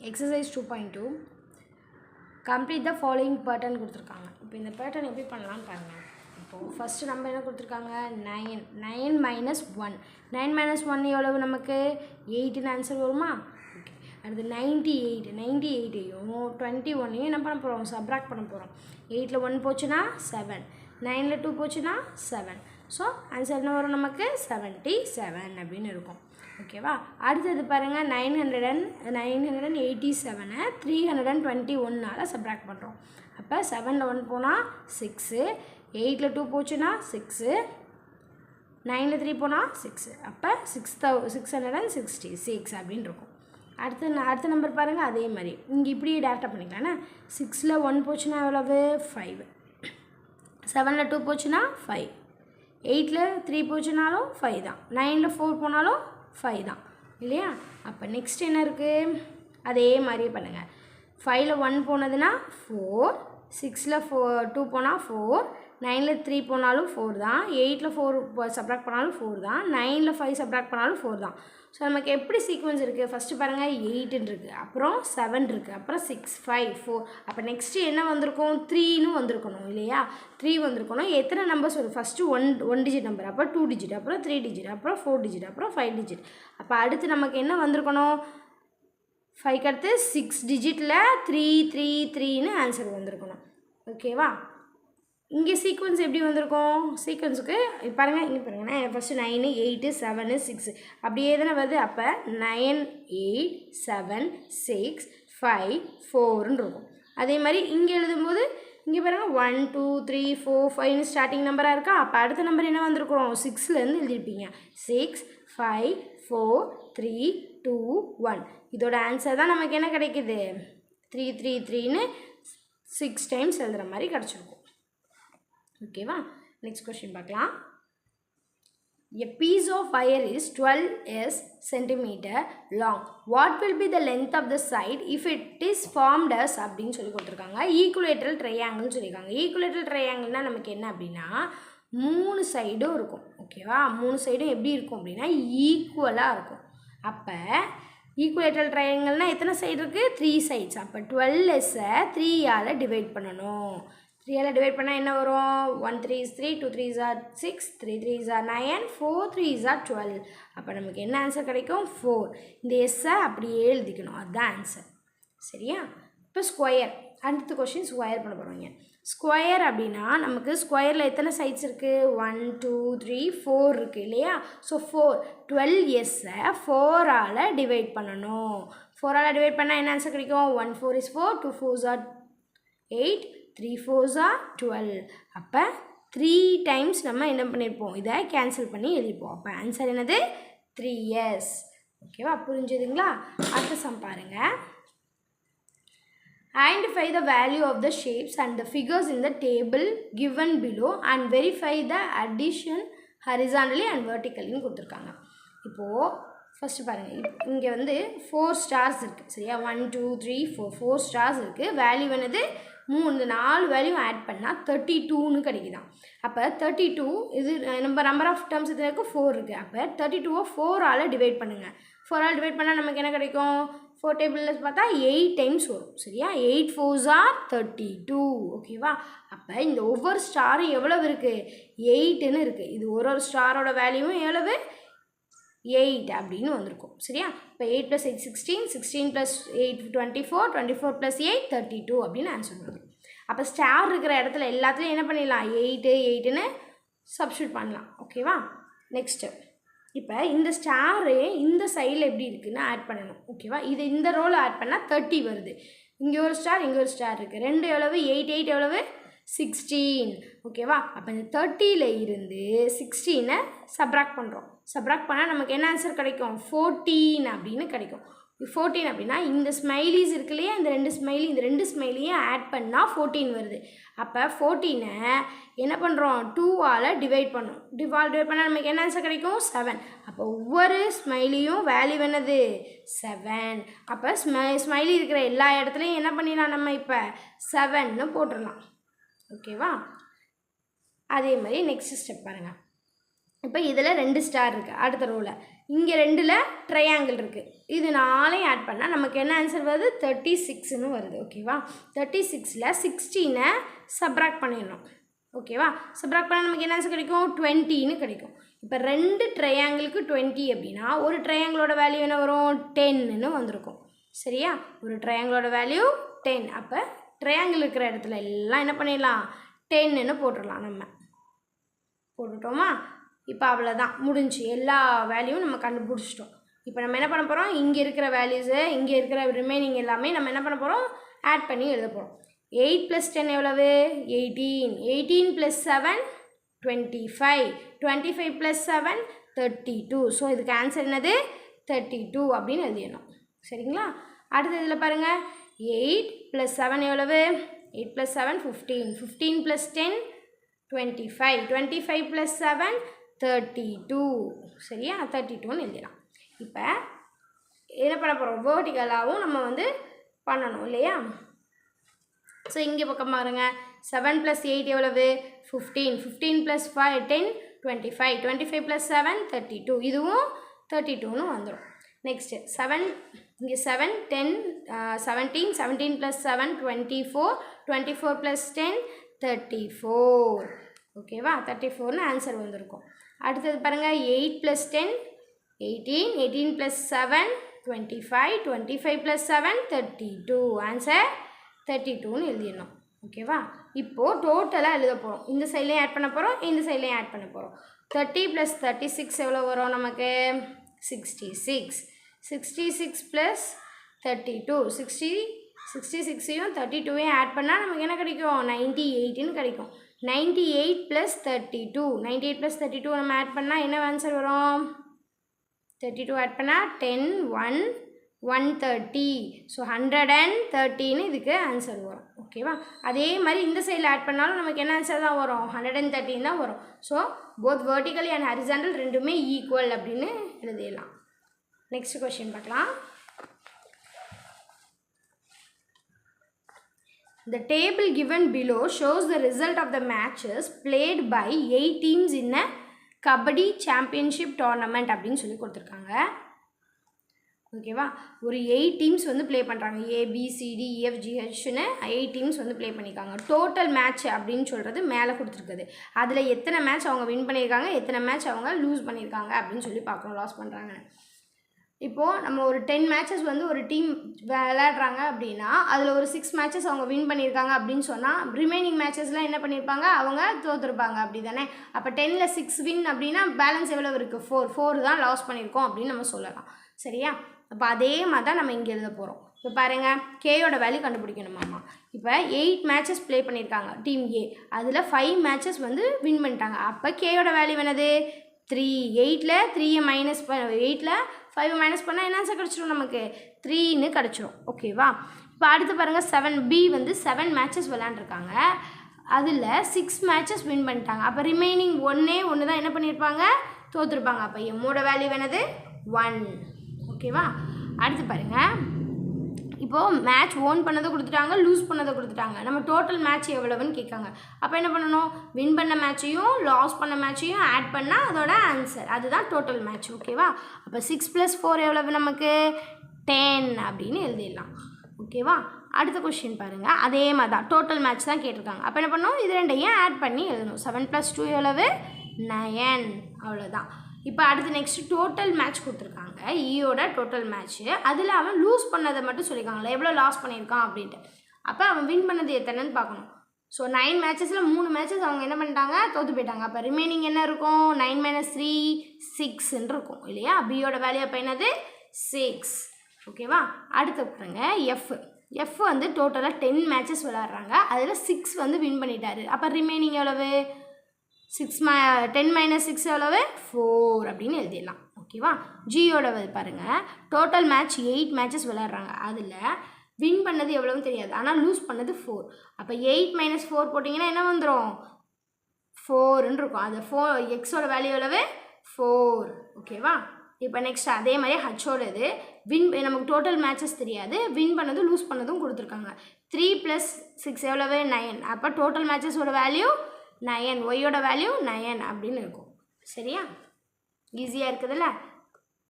Exercise 2.2 complete the following pattern கொடுத்துருக்காங்க. இப்போ இந்த பேட்டர்ன் எப்படி பண்ணலான்னு பாருங்கள். இப்போது ஃபஸ்ட்டு நம்ம என்ன கொடுத்துருக்காங்க, 9 மைனஸ் 1. 9 மைனஸ் 1 எவ்வளவு நமக்கு 8ன்னு ஆன்சர் வருமா? ஓகே. அடுத்து 98ஐயும் 21ஐயும் என்ன பண்ண போகிறோம், சப்ராக்ட் பண்ண போகிறோம். 8ல் 1 போச்சுன்னா 7, 9ல் 2 போச்சுன்னா 7. ஸோ ஆன்சர் என்ன வரும் நமக்கு 77 அப்படின்னு இருக்கும். ஓகேவா? அடுத்தது பாருங்கள், 987 321 சப்ராக்ட் பண்ணுறோம். அப்போ 7ல் 1 போனால் 6, 8ல் 2 போச்சுன்னா 6, 9ல் 3 போனால் 6. அப்போ 666 அப்படின்னு இருக்கும். அடுத்த நம்பர் பாருங்கள், அதே மாதிரி இங்கே இப்படியே டேரெக்டாக பண்ணிக்கலாம்னா 6ல் 1 போச்சுன்னா எவ்வளவு 5, 7ல் 2 போச்சுன்னா 5, 8ல் 3 போச்சுனாலும் 5 தான், 9ல் 4 போனாலும் 5 தான் இல்லையா? அப்போ நெக்ஸ்ட் என்ன இருக்குது, அதே மாதிரியே பண்ணுங்கள். 5ல் 1 போனதுன்னா 4, 6ல் 2 போனால் 4, 9ல் 3 போனாலும் 4 தான், 8ல் 4 சப்ராக்ட் பண்ணாலும் 4 தான், 9ல் 5 சப்ராக்ட் பண்ணாலும் 4 தான். ஸோ நமக்கு எப்படி சீக்வன்ஸ் இருக்குது, ஃபஸ்ட்டு பாருங்கள் 8 இருக்குது, அப்புறம் 7 இருக்குது, அப்புறம் 6, 5, 4. அப்போ நெக்ஸ்ட்டு என்ன வந்திருக்கும், 3ன்னு வந்திருக்கணும் இல்லையா? 3 வந்திருக்கணும். எத்தனை நம்பர்ஸ் வரும், ஃபஸ்ட்டு ஒன் டிஜிட் நம்பர், அப்புறம் 2 டிஜிட், அப்புறம் 3 டிஜிட், அப்புறம் 4 டிஜிட், அப்புறம் 5 டிஜிட். அப்போ அடுத்து நமக்கு என்ன வந்திருக்கணும், 5க்கு அடுத்து 6 டிஜிட்டில் 333ன்னு ஆன்சர் வந்திருக்கணும். ஓகேவா? இங்கே சீக்வன்ஸ் எப்படி வந்திருக்கும், சீக்வன்ஸுக்கு பாருங்கள், இங்கே பாருங்கள், ஃபஸ்ட்டு 9, 8, 7, 6 அப்படியே தானே வருது. அப்போ 9, 8, 7, 6, 5, 4ன்னு இருக்கும். அதே மாதிரி இங்கே எழுதும்போது இங்கே பாருங்கள் 1, 2, 3, 4, 5ன்னு ஸ்டார்டிங் நம்பராக இருக்கா. அப்போ அடுத்த நம்பர் என்ன வந்திருக்கிறோம், 6லேருந்து எழுதிருப்பீங்க. 6, 5, 4, 3, 2, 1. இதோட ஆன்சர் தான் நமக்கு என்ன கிடைக்குது, 333ன்னு 6 டைம்ஸ் எழுதுகிற மாதிரி கிடச்சிருக்கும். ஓகேவா? நெக்ஸ்ட் கொஸ்டின் பார்க்கலாம். A piece of wire is 12 centimeter long. What will be the length of the side if it is formed as அப்படின்னு சொல்லி கொடுத்துருக்காங்க. ஈக்குலேட்ரல் ட்ரையாங்கிள்னு சொல்லியிருக்காங்க. ஈக்குலேட்ரல் ட்ரையாங்கிள்னால் நமக்கு என்ன அப்படின்னா 3 சைடும் இருக்கும். ஓகேவா? 3 சைடும் எப்படி இருக்கும் அப்படின்னா ஈக்குவலாக இருக்கும். அப்போ ஈக்குலேட்ரல் ட்ரையாங்கிள்னால் எத்தனை சைடு இருக்குது, 3 சைட்ஸ். அப்போ 12 3ஆல் டிவைட் பண்ணணும். 3ஆல் டிவைட் பண்ணால் என்ன வரும், 1 3 is 3, 2 3 are 6, 3 3 are 9, 4 3 are 12. அப்போ நமக்கு என்ன ஆன்சர் கிடைக்கும், 4. இந்த எஸ்ஸை அப்படியே எழுதிக்கணும், அதுதான் ஆன்சர். சரியா? இப்போ ஸ்கொயர், அடுத்த கொஸ்டின் ஸ்கொயர் பண்ண போகிறோங்க. ஸ்கொயர் அப்படின்னா நமக்கு ஸ்கொயரில் எத்தனை சைட்ஸ் இருக்குது, 1 2 3 4 இருக்குது இல்லையா? ஸோ 4, 12 4ஆல் டிவைட் பண்ணணும். 4ஆல் டிவைட் பண்ணால் என்ன ஆன்சர் கிடைக்கும், 1 4 is 4, 2 4s are 8, 3 4s are 12. அப்போ 3 டைம்ஸ் நம்ம என்ன பண்ணியிருப்போம், இதை கேன்சல் பண்ணி எழுதிப்போம். அப்போ ஆன்சர் என்னது, 3s. ஓகேவா? புரிஞ்சுதுங்களா? அடுத்த சம் பாருங்கள். Identify the value of the shapes and the figures in the table given below and verify the addition horizontally and vertically கொடுத்துருக்காங்க. இப்போது ஃபஸ்ட்டு பாருங்கள், இங்கே வந்து 4 ஸ்டார்ஸ் இருக்குது சரியா, 1 2 3 4 ஸ்டார்ஸ் இருக்குது. வேல்யூ என்னது, 4 வேல்யூ ஆட் பண்ணால் 32ன்னு கிடைக்குதான். அப்போ 32 இது நம்பர் ஆஃப் டேர்ம்ஸ் இது இருக்குது, 4 இருக்குது. அப்போ 32 4ஆல் டிவைட் பண்ணுங்கள். 4ஆல் டிவைட் பண்ணால் நமக்கு என்ன கிடைக்கும், 4 டேபிளில் பார்த்தா 8 டைம்ஸ் வரும் சரியா. 8 4s are 32. ஓகேவா? அப்போ இந்த ஒவ்வொரு ஸ்டாரும் எவ்வளவு இருக்குது, 8ன்னு இருக்குது. இது ஒரு ஸ்டாரோட வேல்யூவும் எவ்வளவு, 8 அப்படின்னு வந்திருக்கும் சரியா. இப்போ 8 + 8 16, 16 + 8 24, 24 + 8 32 அப்படின்னு ஆன்சர் வரும். அப்போ ஸ்டார் இருக்கிற இடத்துல எல்லாத்துலேயும் என்ன பண்ணிடலாம், 8ன்னு சப்ஸ்டியூட் பண்ணலாம். ஓகேவா? நெக்ஸ்ட்டு இப்போ இந்த ஸ்டாரு இந்த சைடில் எப்படி இருக்குதுன்னு ஆட் பண்ணணும். ஓகேவா? இது இந்த ரோவில் ஆட் பண்ணால் 30 வருது. இங்கே ஒரு ஸ்டார், இங்கே ஒரு ஸ்டார் இருக்குது. 2 எவ்வளவு, 8 8 எவ்வளவு, 16. ஓகேவா? அப்போ இந்த 30ல் இருந்து 16 சப்ராக்ட் பண்ணுறோம். சப்ராக்ட் பண்ணால் நமக்கு என்ன ஆன்சர் கிடைக்கும், 14 அப்படின்னு கிடைக்கும். 14 அப்படின்னா இந்த ஸ்மைலிஸ் இருக்கு இல்லையா, இந்த 2 ஸ்மைலியும் ஆட் பண்ணால் 14 வருது. அப்போ 14 என்ன பண்ணுறோம், 2ஆல் டிவைட் பண்ணோம். டிவைட் பண்ணால் நமக்கு என்ன ஆன்சர் கிடைக்கும், 7. அப்போ ஒவ்வொரு ஸ்மைலியும் வேல்யூ என்னது, 7. அப்போ ஸ்மைலி இருக்கிற எல்லா இடத்துலையும் என்ன பண்ணிடலாம், நம்ம இப்போ 7ன்னு போட்டுடலாம். ஓகேவா? அதே மாதிரி நெக்ஸ்ட் ஸ்டெப் பாருங்கள். இப்போ இதில் 2 ஸ்டார் இருக்குது அடுத்த ரோவில். இங்கே 2ல் ட்ரையாங்கிள் இருக்குது. இது 4ஐயும் ஆட் பண்ணால் நமக்கு என்ன ஆன்சர் வருது? 36ன்னு வருது. ஓகேவா? 36ல் 16 சப்ராக்ட் பண்ணிடணும். ஓகேவா? சப்ராக்ட் பண்ணால் நமக்கு என்ன ஆன்சர் கிடைக்கும்? 20ன்னு கிடைக்கும். இப்போ 2 ட்ரையாங்கிளுக்கு 20 அப்படின்னா ஒரு ட்ரையாங்கிளோட வேல்யூ என்ன வரும்? 10ன்னு வந்திருக்கும். சரியா? ஒரு ட்ரையாங்கிளோட வேல்யூ 10. அப்போ ட்ரையாங்கிள் இருக்கிற இடத்துல எல்லாம் என்ன பண்ணிடலாம்? 10ன்னு போட்டுடலாம். நம்ம போட்டுட்டோமா? இப்போ அவ்வளோதான், முடிஞ்சு. எல்லா வேல்யூவும் நம்ம கண்டுபிடிச்சிட்டோம். இப்போ நம்ம என்ன பண்ண போகிறோம்? இங்கே இருக்கிற வேல்யூஸு, இங்கே இருக்கிற ரிமைனிங் எல்லாமே நம்ம என்ன பண்ண போகிறோம்? ஆட் பண்ணி எழுத போகிறோம். 8 + 10 எவ்வளவு? 18. 18 + 7 25. 25 + 7 32. ஸோ இதுக்கு ஆன்சர் என்னது? 32 அப்படின்னு எழுதிடணும். சரிங்களா? அடுத்த இதில் பாருங்கள், 8 + 7 எவ்வளவு? 8 + 7 15. 15 + 10 25. 25 + 7 32. சரியா? 32ன்னு எழுதிடலாம். இப்போ என்ன பண்ண போகிறோம்? வேர்டிகலாகவும் நம்ம வந்து பண்ணணும் இல்லையா? ஸோ இங்கே பக்கம் பாருங்கள், 7 + 8 எவ்வளவு? 15. 15 + 5 10 25. 25 + 7 32. இதுவும் 32ன்னு வந்துடும். நெக்ஸ்ட்டு 7, இங்கே 7 10 17. 17 + 7 24. 24 + 10 34. ஓகேவா? 34ன்னு ஆன்சர் வந்திருக்கும். அடுத்தது பாருங்கள், 8 + 10 18. 18 + 7 25. 25 + 7 32. ஆன்சர் 32ன்னு எழுதிடணும். ஓகேவா? இப்போது டோட்டலாக எழுத போகிறோம். இந்த சைட்லேயும் ஆட் பண்ண போகிறோம், இந்த சைட்லேயும் ஆட் பண்ண போகிறோம். 30 + 36 எவ்வளோ வரும் நமக்கு? 66. 66 + 32. 66ஐயும் 32ஐயும் ஆட் பண்ணால் நமக்கு என்ன கிடைக்கும்? 98ன்னு கிடைக்கும். 98 + 32. 98 + 32 நம்ம ஆட் பண்ணால் என்ன ஆன்சர் வரும்? 32 ஆட் பண்ணால் 10 1 130. ஸோ 130ன்னு இதுக்கு ஆன்சர் வரும். ஓகேவா? அதே மாதிரி இந்த சைடில் ஆட் பண்ணாலும் நமக்கு என்ன ஆன்சர் தான் வரும்? 113 தான் வரும். So both vertically and horizontal ரெண்டுமே ஈக்குவல் அப்படின்னு எழுதிடலாம். நெக்ஸ்ட் கொஸ்டின் பார்க்கலாம். The table given below shows the result of the matches played by 8 teams in a kabaddi championship tournament அப்படின்னு சொல்லி கொடுத்துருக்காங்க. ஓகேவா? ஒரு 8 டீம்ஸ் வந்து ப்ளே பண்ணுறாங்க. ABCDEFGHன்னு 8 டீம்ஸ் வந்து ப்ளே பண்ணியிருக்காங்க. டோட்டல் மேட்ச் அப்படின்னு சொல்கிறது மேலே கொடுத்துருக்குது. அதில் எத்தனை மேட்ச் அவங்க வின் பண்ணியிருக்காங்க, எத்தனை மேட்ச் அவங்க லூஸ் பண்ணியிருக்காங்க அப்படின்னு சொல்லி பார்க்கணும், லாஸ் பண்ணுறாங்க. இப்போது நம்ம ஒரு 10 மேட்சஸ் வந்து ஒரு டீம் விளையாடுறாங்க அப்படின்னா அதில் ஒரு 6 மேட்சஸ் அவங்க வின் பண்ணியிருக்காங்க அப்படின்னு சொன்னால் ரிமைனிங் மேட்சஸ்லாம் என்ன பண்ணியிருப்பாங்க? அவங்க தோற்றுருப்பாங்க. அப்படி தானே? அப்போ 10ல் 6 வின் அப்படின்னா பேலன்ஸ் எவ்வளோ இருக்குது? 4 தான் லாஸ் பண்ணியிருக்கோம் அப்படின்னு நம்ம சொல்லலாம். சரியா? அப்போ அதே மாதிரி தான் நம்ம இங்கே எழுத போகிறோம். இப்போ பாருங்கள், கேயோட வேல்யூ கண்டுபிடிக்கணுமாம்மா. இப்போ 8 மேட்சஸ் ப்ளே பண்ணியிருக்காங்க டீம் ஏ. அதில் 5 மேட்சஸ் வந்து வின் பண்ணிட்டாங்க. அப்போ கேயோட வேல்யூ என்னது? 3. 8ல் 3 மைனஸ் 8ல் 5 மைனஸ் பண்ணால் என்ன ஆன்சர் கிடச்சிரும்? நமக்கு 3ன்னு கிடச்சிரும். ஓகேவா? இப்போ அடுத்து பாருங்கள், 7B வந்து 7 மேட்சஸ் விளையாண்டுருக்காங்க. அதில் 6 மேட்சஸ் வின் பண்ணிட்டாங்க. அப்போ ரிமைனிங் ஒன்று தான் என்ன பண்ணியிருப்பாங்க? தோற்றுருப்பாங்க. அப்போ எம்மோட வேல்யூ என்னது? 1. ஓகேவா? அடுத்து பாருங்கள், இப்போது மேட்ச் ஓன் பண்ணதை கொடுத்துட்டாங்க, லூஸ் பண்ணதை கொடுத்துட்டாங்க. நம்ம டோட்டல் மேட்ச் எவ்வளவுன்னு கேட்காங்க. அப்போ என்ன பண்ணணும்? வின் பண்ண மேட்சையும் லாஸ் பண்ண மேட்சையும் ஆட் பண்ணால் அதோட ஆன்சர், அதுதான் டோட்டல் மேட்ச். ஓகேவா? அப்போ 6 + 4 எவ்வளவு நமக்கு? 10 அப்படின்னு எழுதிடலாம். ஓகேவா? அடுத்த கொஸ்டின் பாருங்கள், அதே மாதிரி தான் டோட்டல் மேட்ச் தான் கேட்டிருக்காங்க. அப்போ என்ன பண்ணணும்? இது ரெண்டையும் ஆட் பண்ணி எழுதணும். 7 + 2 எவ்வளவு? 9. அவ்வளோதான். இப்போ அடுத்து நெக்ஸ்ட்டு டோட்டல் மேட்ச் கொடுத்துருக்காங்க. ஈயோட டோட்டல் மேட்ச்சு. அதில் அவன் லூஸ் பண்ணதை மட்டும் சொல்லியிருக்காங்களே, எவ்வளோ லாஸ் பண்ணியிருக்கான் அப்படின்ட்டு. அப்போ அவன் வின் பண்ணது எத்தனைன்னு பார்க்கணும். ஸோ 9 மேட்சஸில் 3 மேட்சஸ் அவங்க என்ன பண்ணிட்டாங்க? தோற்று போயிட்டாங்க. அப்போ ரிமைனிங் என்ன இருக்கும்? 9 - 3 6ன்னு இருக்கும் இல்லையா? பியோட வேல்யூ அப்போ என்னது? 6. ஓகேவா? அடுத்து பாருங்க, எஃப் வந்து டோட்டலாக 10 மேட்சஸ் விளையாடுறாங்க. அதில் 6 வந்து வின் பண்ணிட்டாரு. அப்போ ரிமைனிங் எவ்வளவு? 10 - 6 எவ்வளவு? 4 அப்படின்னு எழுதிடலாம். ஓகேவா? ஜியோட பாருங்கள், டோட்டல் மேட்ச் 8 மேட்சஸ் விளையாடுறாங்க. அதில் வின் பண்ணது எவ்வளோன்னு தெரியாது, ஆனால் லூஸ் பண்ணது 4. அப்போ 8 - 4 போட்டிங்கன்னா என்ன வந்துடும்? 4ன்னு இருக்கும். அது 4 எக்ஸோட வேல்யூ எவ்வளவு? 4. ஓகேவா? இப்போ நெக்ஸ்ட் அதே மாதிரி ஹச்சோட இது நமக்கு டோட்டல் மேட்சஸ் தெரியாது, வின் பண்ணதும் லூஸ் பண்ணதும் கொடுத்துருக்காங்க. 3 + 6 எவ்வளவு? 9. அப்போ டோட்டல் மேட்சஸோட வேல்யூ 9, ஒய்யோட வேல்யூ 9 அப்படின்னு இருக்கும். சரியா? ஈஸியாக இருக்குதுல்ல?